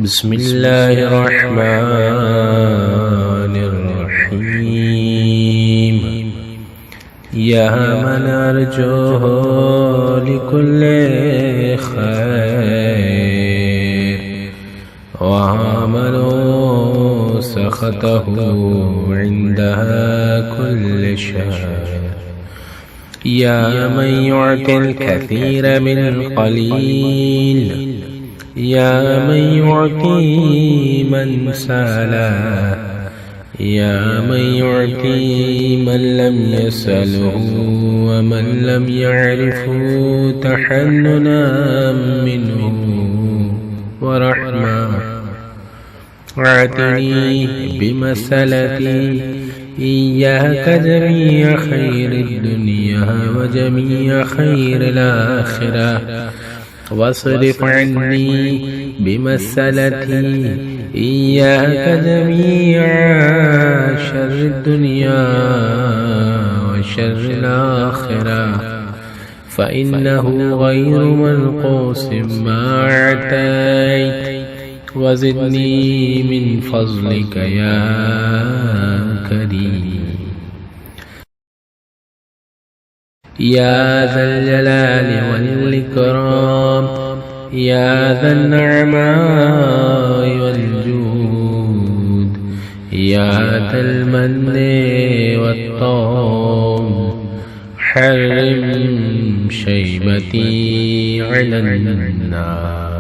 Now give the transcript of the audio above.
بسم الله الرحمن الرحيم. يا من أرجوه لكل خير وآمن سخطه عندها كل شر. يا من يعطي الكثير من القليل، يا من يعطي من ساله، يا من يعطي من لم يسأله ومن لم يعرفه تحننا منه ورحمة. اعتني بمسألتي إياك جميع خير الدنيا وجميع خير الآخرة، واصرف عني بمسألتي إياك جميع شر الدنيا وشر الآخرة، فإنه غير منقوص ما أعطيت. وزدني من فضلك يا كريم. يا ذا الجلال والإكرام، يا ذا النعماء والجود، يا ذا المن والطول، حرم شيبتي على النار.